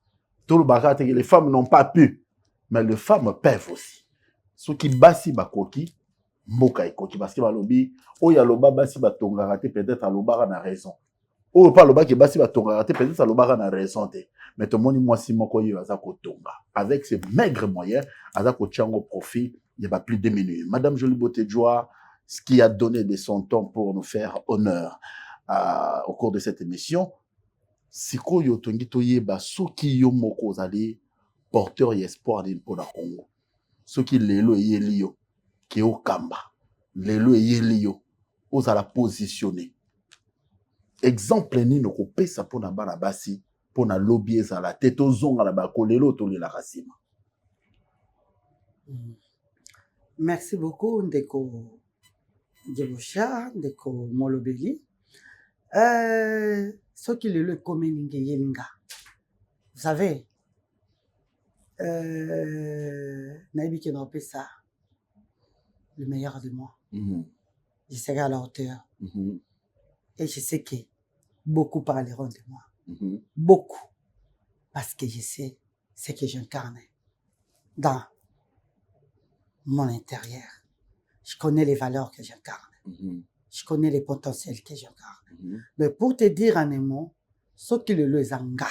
Tout le bagate que les femmes n'ont pas pu, mais les femmes peuvent aussi. Ceux qui bassi bakoki, moka ekoki parce que balobi, o ya loba bassi batongara peut-être à lobara na raison. O pas loba qui bassi batongara peut-être à lobara na raison. Mais tout le monde, moi, si mon coyer tonga. Avec ces maigres moyens, azako tchango profit, il n'y a pas plus de minutes. Madame Jolie Botejoa, ce qui a donné de son temps pour nous faire honneur au cours de cette émission, si ko yo tongi toye ba soki yo moko zali porteur et espoir d'une pour la Congo. Soki lelo yelio ki o kamba, lelo yelio ozala positionner. Exemple ni no ko pesa pour na bana basi. Pour na lobby ça la tête aux ongles la bakolelo to la racine. Merci beaucoup Ndeko Djebosha, Ndeko Molobeli. Ce qui le communingue yelinga. Vous savez, Naïbi qui n'a pas ça, le meilleur de moi. Je serai à la hauteur. Et je sais que beaucoup parleront de moi. Beaucoup. Parce que je sais ce que j'incarne dans mon intérieur. Je connais les valeurs que j'incarne. Je connais les potentiels que j'incarne. Mais pour te dire en un mot, ce qui le zanga,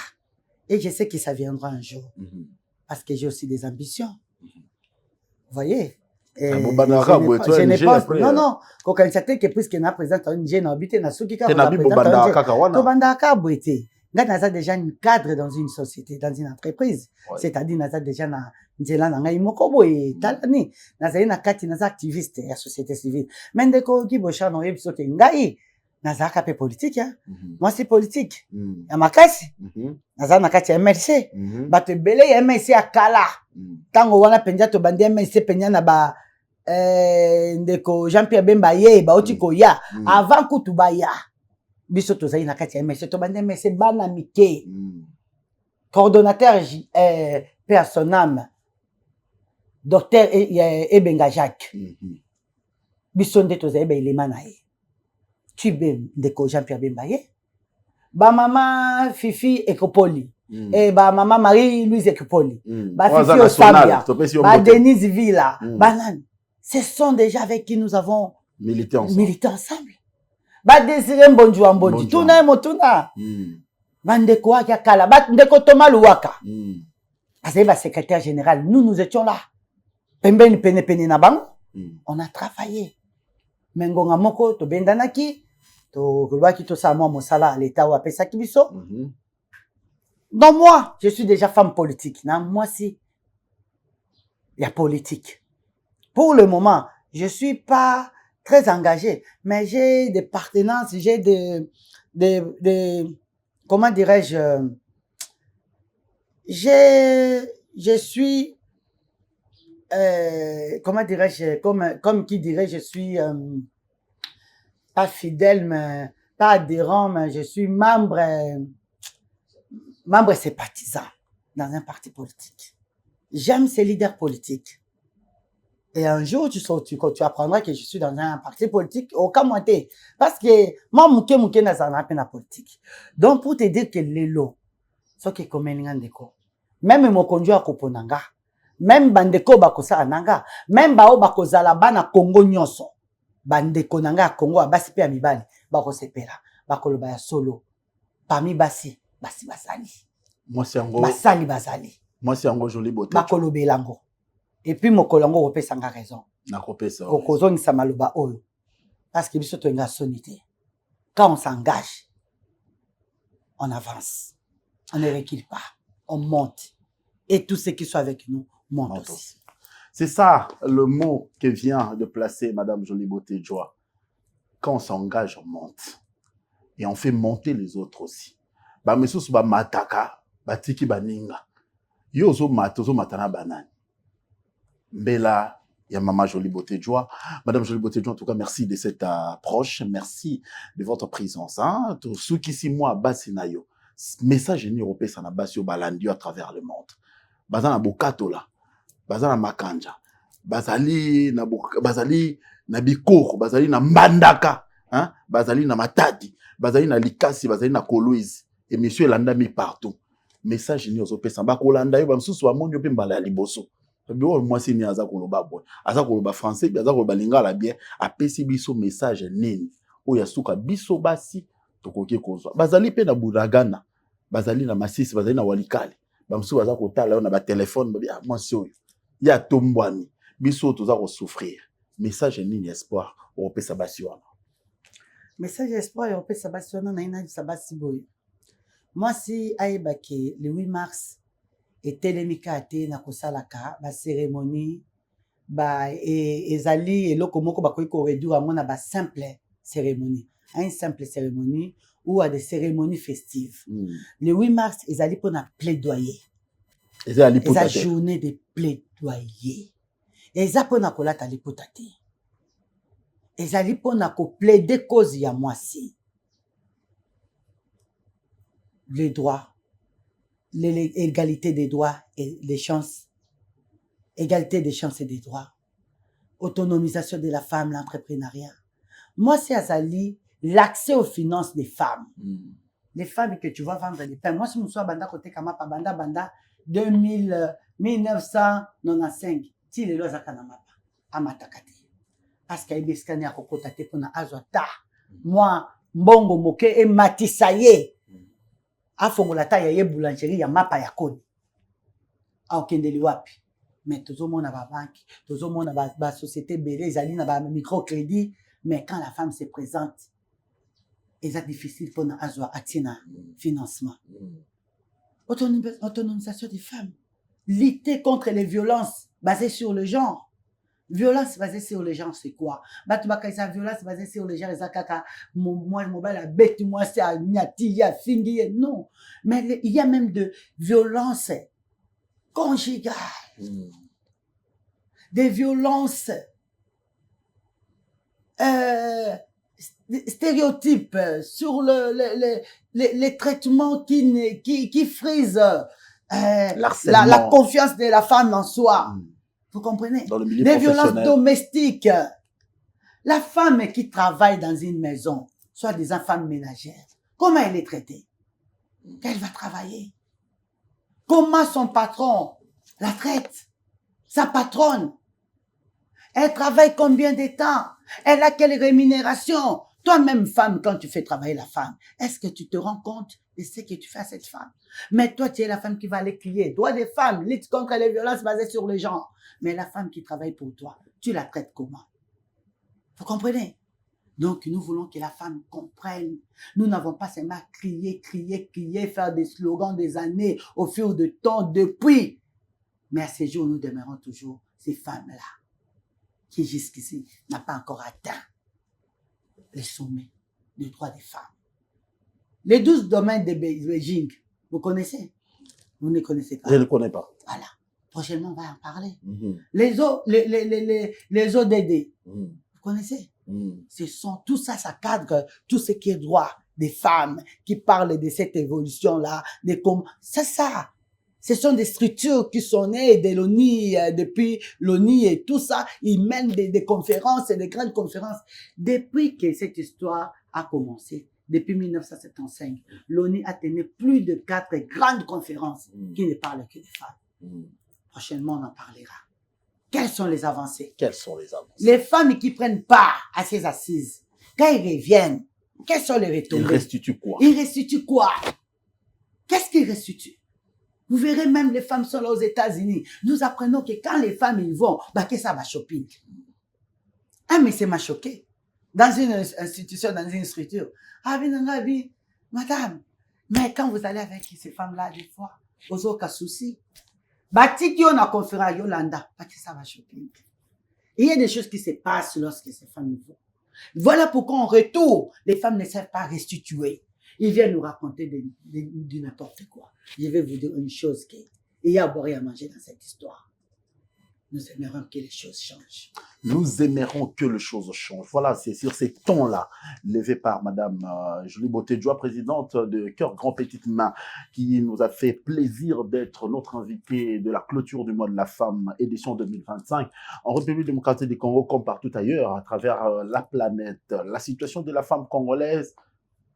et je sais que ça viendra un jour. Parce que j'ai aussi des ambitions. Vous voyez? Je n'ai pas, non, non, quand il s'était que puisque na présente une jeune habité na souki ka Naza déjà un cadre dans une société, dans une entreprise. C'est-à-dire, Naza déjà na nzela na ngai moko boye talani. Naza na kati naza activiste ya société civile. Mais ndeko Djebosha no yebiso ke ngai naza ka pe politique hein. Moi c'est politique. Ya makasi. Naza na kati ya MLC. Bato belé ya MLC akala. Tango wana penja to bandi MLC penya na ba ndeko Jean-Pierre Bemba ye ba oti ko ya avant kutuba ya. Biso tozali na kati ya MSC to bande MSC bana mike coordonnateur paix à son âme docteur Ebenga Jacques biso nde tozali ba elema na ye tu be ndeko Jean-Pierre Bemba ye ba mama Fifi Ekopoli et ba mama Marie-Louise Ekopoli ba Fifi Osambia ba Denise Villa banan ce sont déjà avec qui nous avons milité ensemble. Ba Désiré Mbonjou Mbonji tuna motuna bandeko ya kala ba ndeko Thomas Luwaka asé ba secrétaire général nous étions là pembeni pene na bango on a travaillé mengonga moko to bendanaki to lobaki to sa moi mosala l'état ou apesaki biso. Donc moi, je suis déjà femme politique. Non, moi si il y a politique. Pour le moment, je suis pas très engagée, mais j'ai des partenances, j'ai des comment dirais-je, je suis comment dirais-je, comme qui dirait, je suis pas fidèle, mais pas adhérent, mais je suis membre sympathisant dans un parti politique. J'aime ces leaders politiques. Et un jour, tu apprendras que je suis dans un parti politique au Kamoté. Parce que moi, mouké n'a pas politique. Donc, pour te dire que l'élo, ce qui est comme un ndeko, même mon conjoint à Koponanga, même bandeko bakosa ananga, même bao bakosa la bana Congo nyonso, bandeko nanga Congo abasi pe amibali, bakosepela, bakoloba ya solo, parmi basi basali. Moi c'est ango. Basali bazali. Moi c'est ango joli beauté. Bakolobe lango. Et puis mokolongo opesa nga raison. Na kopesa. Kokozongi sa maloba oyo. Parce que biso to nga sonité. Quand on s'engage, on avance. On ne recule pas. On monte. Et tous ceux qui sont avec nous montent aussi. C'est ça le mot que vient de placer Madame Jolie Beauté Joie. Quand on s'engage, on monte. Et on fait monter les autres aussi. Ba mesusu ba mataka, ba tiki ba ninga. Yo zo matana banane. Bella, il y a Maman Jolie Beauté Joie. Madame Jolie Beauté Joie, en tout cas, merci de cette approche. Merci de votre présence. Hein? Ceux qui si moi, Bassinayo. Message européen, ça n'a pas sur Balandio à travers le monde. Bazana Bokato là. Bazana Makanja. Bazali na Bikoro. Bazali na Mbandaka. Hein? Bazali na Matadi. Bazali na Likasi. Bazali na Koloizi. Et monsieur Landa mis partout. Message européen, ça va Kolanda. Yo, bamsou soit mon yo pimbala liboso. Moi c'est ni aza koloba boy aza koloba français aza koloba lingala bien apesi biso message nini oya suka biso basi tokoki kozwa bazali pe na Buragana bazali na Masisi bazali na Walikale bamsu baza kotala na ba téléphone ba moi c'est oyo ya tombwani biso toza ko souffrir message nini espoir opesa basi wana message espoir opesa basi wana na ina sabasi boy moi si aibaki le 8 mars et telemika te na kosalaka ba cérémonie ba ezali eloko moko ba koki ko réduire mona ba simple cérémonie à une simple cérémonie ou à des cérémonies festives. Le 8 mars ezali pour na plaidoyer. Ezali pour la journée de plaidoyer. Ezali pour na kolata liputa te. Ezali pour na ko plaider cause ya mwasi. Les droits, l'égalité des droits et des chances, égalité des chances et des droits, autonomisation de la femme, l'entrepreneuriat. Moi, c'est Azali, l'accès aux finances des femmes. Les femmes que tu vas vendre des pains. Moi, si je suis banda côté Kamapa, banda 1995, si les lois zakanamapa, amatakate. Parce qu'il y a des scanners à kokotate pour na azota. Moi, mbongo moke et matisaye. Afongolata ya ye boulangerie ya mapa ya koni. Aokendeli wapi. Mais tozomona ba banque, tozomona ba société belé, ezali na ba microcrédit, mais quand la femme se présente, c'est difficile pour na azwa atina financement. Autonomisation des femmes. Lutter contre les violences basées sur le genre. Violence basée sur le genre, c'est quoi? Batubakaisa violence basée sur le genre, ezakaka moi mobile a bête moi c'est à nyati ya fingi non, mais il y a même de violence conjugale. Des violences stéréotypes sur les traitements qui frisent la confiance de la femme en soi. Vous comprenez? Dans le milieu des violences domestiques. La femme qui travaille dans une maison, soit des femmes ménagères, comment elle est traitée? Elle va travailler. Comment son patron la traite? Sa patronne. Elle travaille combien de temps? Elle a quelle rémunération? Toi-même, femme, quand tu fais travailler la femme, est-ce que tu te rends compte de ce que tu fais à cette femme? Mais toi, tu es la femme qui va aller crier. Droit des femmes, lutte contre les violences basées sur le genre. Mais la femme qui travaille pour toi, tu la traites comment? Vous comprenez? Donc, nous voulons que la femme comprenne. Nous n'avons pas seulement crié, faire des slogans des années au fil du temps depuis. Mais à ces jours, nous demeurons toujours ces femmes-là qui jusqu'ici n'ont pas encore atteint les sommets des droits des femmes. Les 12 domaines de Beijing, vous connaissez? Vous ne connaissez pas? Je ne connais pas. Voilà. Prochainement, on va en parler. Mm-hmm. Les ODD, Mm-hmm. vous connaissez? Ce sont tout ça, ça cadre tout ce qui est droit des femmes, qui parlent de cette évolution-là, c'est ça. Ce sont des structures qui sont nées de l'ONU, depuis l'ONU et tout ça. Ils mènent des conférences et des grandes conférences. Depuis que cette histoire a commencé, depuis 1975, l'ONU a tenu plus de 4 grandes conférences qui ne parlent que des femmes. Prochainement, on en parlera. Quelles sont les avancées? Quelles sont les avancées? Les femmes qui prennent part à ces assises, quand ils reviennent, quels sont les retombées? Ils restituent quoi? Ils restituent quoi? Qu'est-ce qu'ils restituent? Vous verrez, même les femmes sont là aux États-Unis. Nous apprenons que quand les femmes y vont, que ça va shopping. Un monsieur m'a choqué. Dans une institution, dans une structure. Madame, mais quand vous allez avec ces femmes-là, des fois, aux autres soucis, Batiki, on a conféré à Yolanda, que ça va shopping. Il y a des choses qui se passent lorsque ces femmes y vont. Voilà pourquoi en retour, les femmes ne savent pas restituer. Ils viennent nous raconter du n'importe quoi. Je vais vous dire une chose, il y a à boire et à manger dans cette histoire. Nous aimerons que les choses changent. Nous aimerons que les choses changent. Voilà, c'est sur ces tons-là, levés par Madame Julie Boté-Djoa, présidente de Cœur Grand Petite Main, qui nous a fait plaisir d'être notre invitée de la clôture du mois de la femme, édition 2025, en République démocratique du Congo, comme partout ailleurs, à travers la planète. La situation de la femme congolaise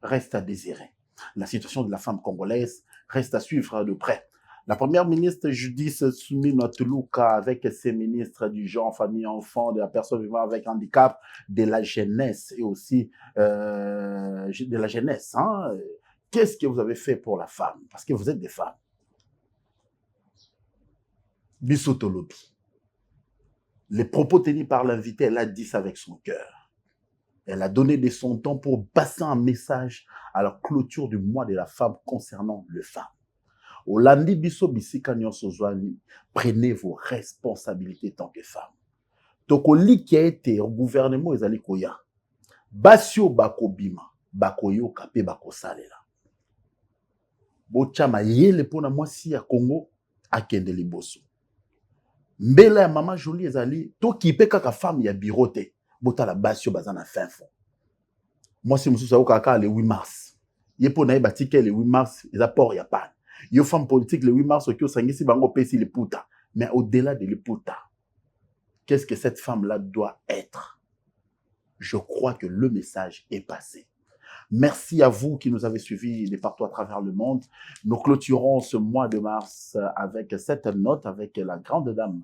reste à désirer. La situation de la femme congolaise reste à suivre de près. La première ministre Judith Suminwa Tuluka, avec ses ministres du genre, famille, enfants, de la personne vivant avec handicap, de la jeunesse et aussi de la jeunesse. Hein? Qu'est-ce que vous avez fait pour la femme? Parce que vous êtes des femmes. Bissotolobi. Les propos tenus par l'invité, elle a dit ça avec son cœur. Elle a donné de son temps pour passer un message à la clôture du mois de la femme concernant les femmes. Olandi biso bisika nyonso zwani, prenez vos responsabilités tant que femmes. Tokoli qui a été au gouvernement ezali koya. Basio bakobima, bakoyo kape bakosalela. Bochama yele pona mwasi ya Congo akende liboso. Mbela ya mama Jolie ezali to kipe kaka femme ya birote. Botala basio bazana fin fond. Mwasi mususu akaka le 8 mars. Yepo na yebatike le 8 mars eza port ya pan. Yo femme politique le 8 mars qui osangisi bango pesi le puta. Mais au-delà de le puta, qu'est-ce que cette femme-là doit être? Je crois que le message est passé. Merci à vous qui nous avez suivis de partout à travers le monde. Nous clôturons ce mois de mars avec cette note, avec la grande dame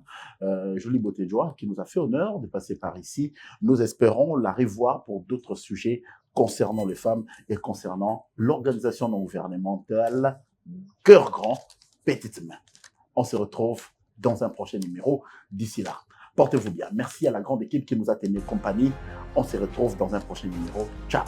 Julie Boté-Djoa qui nous a fait honneur de passer par ici. Nous espérons la revoir pour d'autres sujets concernant les femmes et concernant l'organisation non gouvernementale Cœur Grand Petite Main. On se retrouve dans un prochain numéro. D'ici là, portez-vous bien. Merci à la grande équipe qui nous a tenu compagnie. On se retrouve dans un prochain numéro. Ciao.